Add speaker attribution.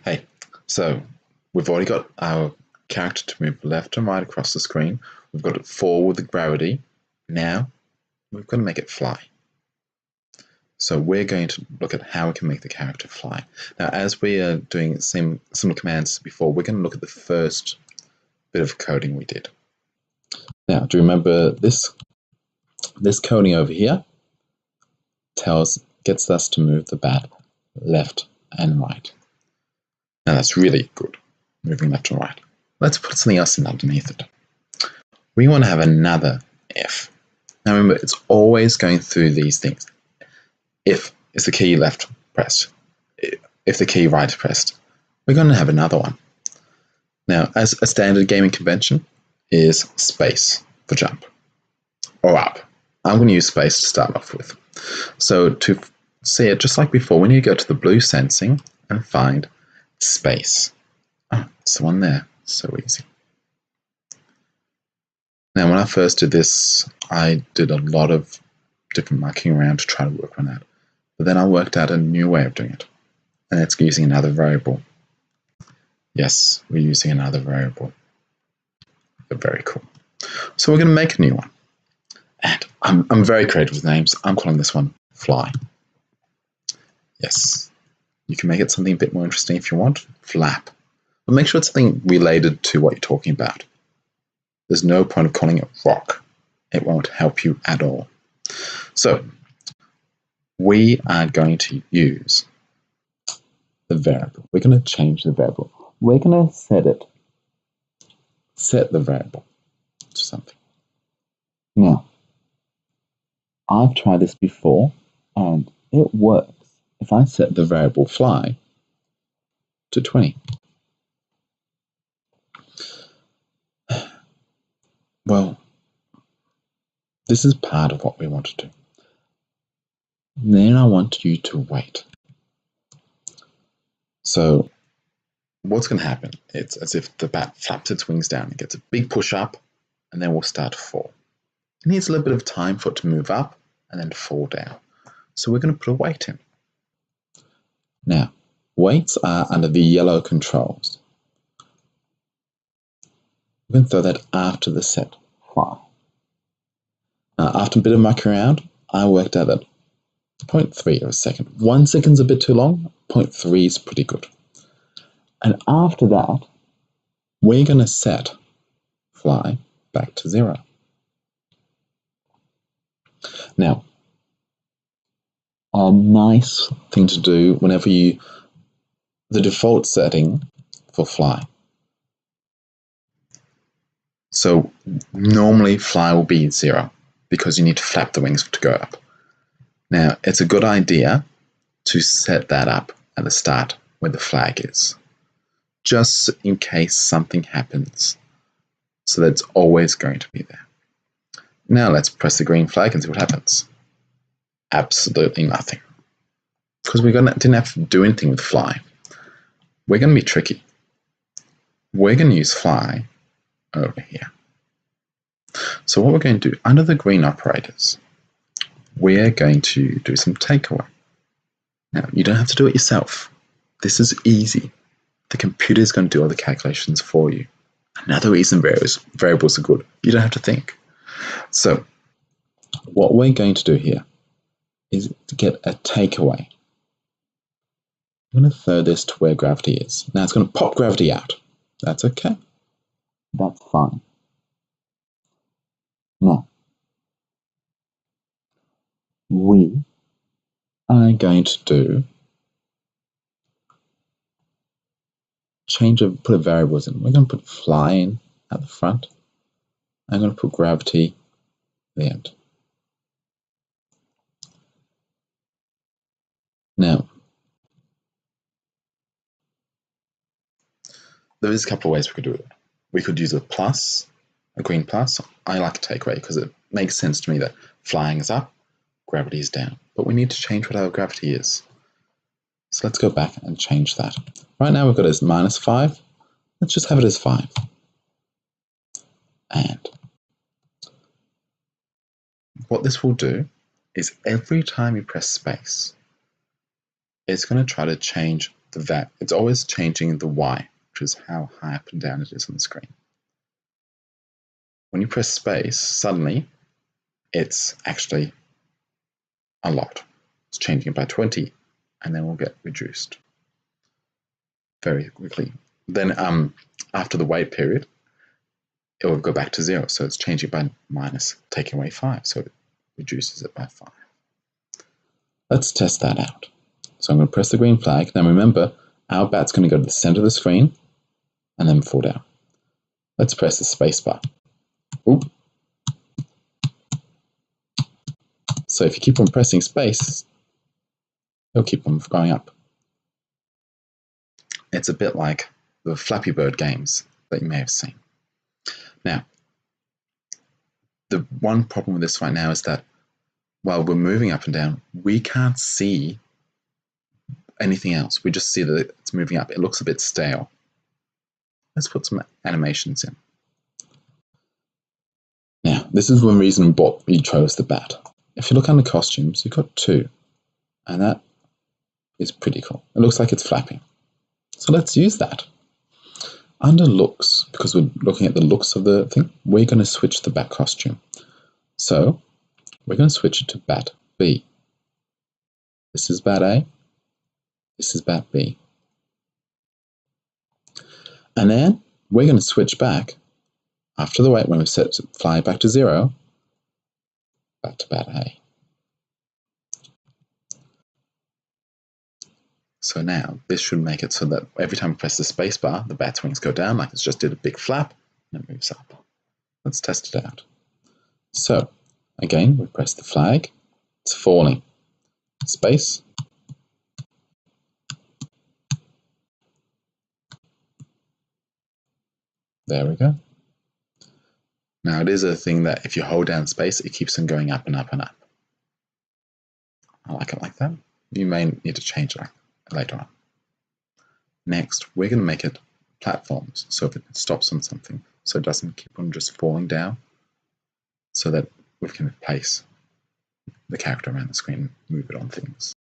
Speaker 1: Hey, so we've already got our character to move left and right across the screen. We've got it forward with gravity. Now we've got to make it fly. So we're going to look at how we can make the character fly. Now, as we are doing similar commands as before, we're going to look at the first bit of coding we did. Now, do you remember this? This coding over here gets us to move the bat left and right. Now that's really good, moving left and right. Let's put something else in underneath it. We want to have another if. Now remember, it's always going through these things. If is the key left pressed. If the key right pressed. We're going to have another one. Now, as a standard gaming convention is space for jump or up. I'm going to use space to start off with. So to see it just like before, we need to go to the blue sensing and find space. Oh, it's the one there. So easy. Now, when I first did this, I did a lot of different mucking around to try to work one out. But then I worked out a new way of doing it. And it's using another variable. Yes, we're using another variable. But very cool. So we're going to make a new one. And I'm very creative with names. I'm calling this one fly. Yes. You can make it something a bit more interesting if you want. Flap. But make sure it's something related to what you're talking about. There's no point of calling it rock. It won't help you at all. So, we are going to use the variable. We're going to change the variable. We're going to set the variable to something. Now, I've tried this before and it works. If I set the variable fly to 20. Well, this is part of what we want to do. Then I want you to wait. So what's going to happen? It's as if the bat flaps its wings down. It gets a big push up and then will start to fall. It needs a little bit of time for it to move up and then fall down. So we're going to put a wait in. Now, weights are under the yellow controls. We're going to throw that after the set fly. Now, after a bit of mucking around, I worked out that 0.3 of a second. 1 second's a bit too long, 0.3 is pretty good. And after that, we're going to set fly back to 0. Now, a nice thing to do whenever the default setting for fly. So normally fly will be 0 because you need to flap the wings to go up. Now, it's a good idea to set that up at the start where the flag is, just in case something happens. So that's always going to be there. Now let's press the green flag and see what happens. Absolutely nothing. Because we didn't have to do anything with fly. We're going to be tricky. We're going to use fly over here. So what we're going to do, under the green operators, we're going to do some takeaway. Now, you don't have to do it yourself. This is easy. The computer is going to do all the calculations for you. Another reason variables are good. You don't have to think. So, what we're going to do here is to get a takeaway. I'm going to throw this to where gravity is. Now, it's going to pop gravity out. That's okay. That's fine. Now, we are going to put variables in. We're going to put fly in at the front. I'm going to put gravity at the end. Now, there is a couple of ways we could do it. We could use a plus, a green plus. I like a takeaway because it makes sense to me that flying is up, gravity is down. But we need to change what our gravity is. So let's go back and change that. Right now we've got it as -5. Let's just have it as 5. And what this will do is every time you press space, it's going to try to change it's always changing the Y, which is how high up and down it is on the screen. When you press space, suddenly it's actually a lot. It's changing it by 20, and then we'll get reduced very quickly. Then after the wait period, it will go back to 0. So it's changing by minus, taking away 5. So it reduces it by 5. Let's test that out. So I'm going to press the green flag. Now remember, our bat's going to go to the center of the screen and then fall down. Let's press the space bar. Oop. So if you keep on pressing space, it'll keep on going up. It's a bit like the Flappy Bird games that you may have seen. Now, the one problem with this right now is that while we're moving up and down, we can't see anything else. We just see that it's moving up. It looks a bit stale. Let's put some animations in. Now, this is one reason we chose the bat. If you look under costumes, you've got 2, and that is pretty cool. It looks like it's flapping. So let's use that. Under looks, because we're looking at the looks of the thing, we're going to switch the bat costume. So we're going to switch it to bat B. This is bat A. This is bat B. And then we're going to switch back after the wait when we set fly back to 0, back to bat A. So now this should make it so that every time we press the space bar, the bat's wings go down like it's just did a big flap and it moves up. Let's test it out. So again, we press the flag, it's falling. Space. There we go. Now it is a thing that if you hold down space, it keeps on going up and up and up. I like it like that. You may need to change it later on. Next, we're going to make it platforms, so if it stops on something, so it doesn't keep on just falling down, so that we can place the character around the screen and move it on things.